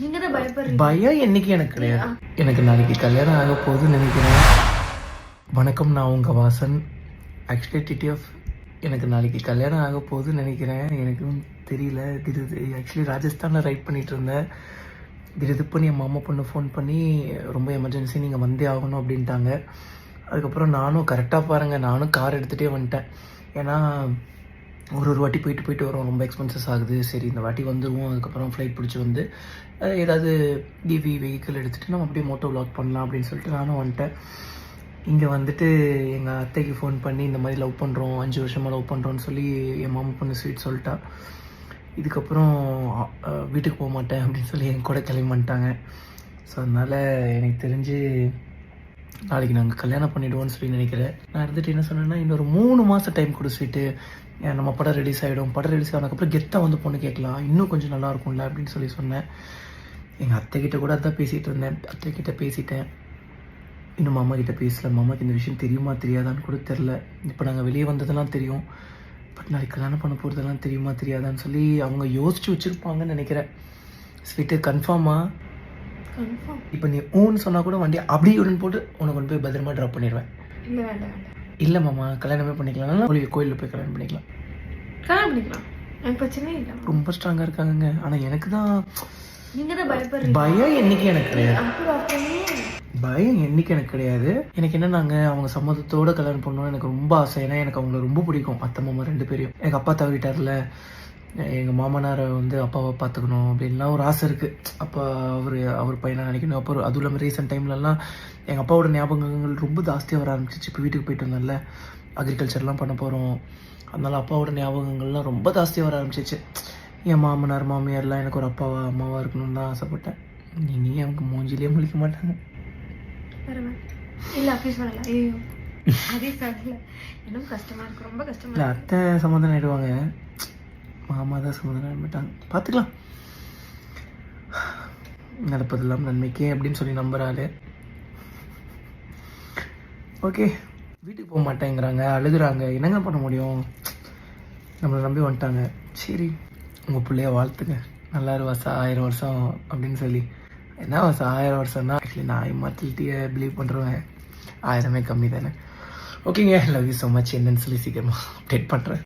நீங்க தான் பயப்படுறீங்க. பயம் என்னைக்கு எனக்கு கிடையாது. எனக்கு நாளைக்கு கல்யாணம் ஆக போகுதுன்னு நினைக்கிறேன். வணக்கம், நான் உங்க வாசன். ஆக்சுவலி டிடிஎஃப் எனக்கு நாளைக்கு கல்யாணம் ஆக போகுதுன்னு நினைக்கிறேன். எனக்கும் தெரியல. ஆக்சுவலி ராஜஸ்தானில் ரைட் பண்ணிட்டு இருந்தேன். திடீர்னு என் மாமா பொண்ணு ஃபோன் பண்ணி ரொம்ப எமர்ஜென்சி, நீங்கள் வந்தே ஆகணும் அப்படின்ட்டாங்க. அதுக்கப்புறம் நானும் கரெக்டாக பாருங்கள், நானும் கார் எடுத்துகிட்டே வந்துட்டேன். ஏன்னா ஒரு வாட்டி போயிட்டு வரோம், ரொம்ப எக்ஸ்பென்சஸ் ஆகுது. சரி இந்த வாட்டி வந்துடுவோம். அதுக்கப்புறம் ஃப்ளைட் பிடிச்சி வந்து ஏதாவது டிவி வெஹிக்கிள் எடுத்துகிட்டு நம்ம அப்படியே மோட்டோ விளாக் பண்ணலாம் அப்படின்னு சொல்லிட்டு நானும் வந்துட்டேன். இங்கே வந்துட்டு எங்கள் அத்தைக்கு ஃபோன் பண்ணி இந்த மாதிரி லவ் பண்ணுறோம், 5 வருஷமாக லவ் பண்ணுறோன்னு சொல்லி என் மாமா பொண்ணு ஸ்வீட் சொல்லிட்டா. இதுக்கப்புறம் வீட்டுக்கு போக மாட்டேன் அப்படின்னு சொல்லி என் கூட கிளம்பி வந்துட்டாங்க. ஸோ அதனால் எனக்கு தெரிஞ்சு நாளைக்கு நாங்கள் கல்யாணம் பண்ணிவிடுவோன்னு சொல்லி நினைக்கிறேன். நான் இருந்துட்டு என்ன சொன்னேன்னா, இன்னொரு 3 மாதம் டைம் கொடு ஸ்வீட்டு, நம்ம படம் ரிலீஸ் ஆகிடும். படம் ரிலீஸ் ஆனதுக்கப்புறம் கெத்தாக வந்து பொண்ணு கேட்கலாம், இன்னும் கொஞ்சம் நல்லாயிருக்கும்ல அப்படின்னு சொல்லி சொன்னேன். எங்கள் அத்தைக்கிட்ட கூட அதான் பேசிகிட்டு இருந்தேன். அத்தைக்கிட்ட பேசிட்டேன். இன்னும் மாமா கிட்டே பேசல. மாமாக்கு இந்த விஷயம் தெரியுமா தெரியாதான்னு கூட தெரில. இப்போ நாங்கள் வெளியே வந்ததெல்லாம் தெரியும், பட் நாளைக்கு கல்யாணம் பண்ண போகிறதெல்லாம் தெரியுமா தெரியாதான்னு சொல்லி அவங்க யோசிச்சு வச்சுருப்பாங்கன்னு நினைக்கிறேன். ஸ்வீட்டு கன்ஃபார்மா? இப்போ நீ ஊன்னு சொன்னால் கூட வண்டி அப்படியே உடன் போட்டு உனக்கு கொண்டு போய் பத்திரமா ட்ராப் பண்ணிடுவேன். இல்லை வேண்டாம். இல்லை மாமா, கல்யாணமே பண்ணிக்கலாம். நல்லா கோயிலில் போய் கல்யாணம் பண்ணிக்கலாம். எனக்கு பிரச்சனை இல்லை. ரொம்ப ஸ்ட்ராங்காக இருக்காங்க. ஆனால் எனக்கு தான் நீங்கள் தான் பயப்படுறீங்க. பயம் என்னைக்கு எனக்கு கிடையாது. பயம் என்னைக்கு எனக்கு கிடையாது. எனக்கு என்னன்னாங்க, அவங்க சம்மதத்தோட கல்யாணம் பண்ணணும்னு எனக்கு ரொம்ப ஆசை. ஏன்னா எனக்கு அவங்கள ரொம்ப பிடிக்கும், அத்தை மாமா 2 பேரையும். எங்கள் அப்பா தவறிட்டார்ல, எங்கள் மாமனாரை வந்து அப்பாவை பார்த்துக்கணும் அப்படின்லாம் ஒரு ஆசை இருக்குது. அப்போ அவர் பையனை நினைக்கணும். அப்புறம் அதுவும் இல்லாமல் ரீசெண்ட் டைம்லலாம் எங்கள் அப்பாவோட ஞாபகங்கள் ரொம்ப ஜாஸ்தியாக வர ஆரம்பிச்சிச்சு. இப்போ வீட்டுக்கு போயிட்டு வந்தோம்ல, அக்ரிகல்ச்சர்லாம் பண்ண போகிறோம். அதனால் அப்பாவோட ஞாபகங்கள்லாம் ரொம்ப ஜாஸ்தியாக வர ஆரம்பிச்சிச்சு. என் மாமனார் மாமியார்லாம் எனக்கு ஒரு அப்பாவா அம்மாவாக இருக்கணும்னு தான் ஆசைப்பட்டேன். நீ அவங்க மூஞ்சிலே முழிக்க மாட்டாங்க. இல்லை அப்படி சொல்லலை. ஐயோ அதே சொல்லலை. இன்னும் கஷ்டமாக இருக்குது, ரொம்ப கஷ்டமாக. இல்லை, அத்தை சமாதானம் ஆகிடுவாங்க, மாமா தான் சமாதானம் ஆகிட்டாங்க. பார்த்துக்கலாம், நடப்பதெல்லாம் நன்மைக்கே அப்படின்னு சொல்லி நம்புறாரு. ஓகே, வீட்டுக்கு போக மாட்டேங்கிறாங்க, அழுகுறாங்க. என்னங்க பண்ண முடியும்? நம்மளை நம்பி வந்துட்டாங்க. சரி, உங்கள் பிள்ளைய வாழ்த்துங்க, நல்லா வருஷம் 1000 வருஷம் அப்படின்னு சொல்லி. என்ன வருஷம் 1000 வருஷம்னா? ஆக்சுவலி நான் மத்தியிட்டியை பிலீவ் பண்ணுறேன், 1000மே கம்மி தானே. ஓகேங்க, லவ் யூ ஸோ மச். என்னன்னு சொல்லி சீக்கிரமாக அப்டேட் பண்ணுறேன்.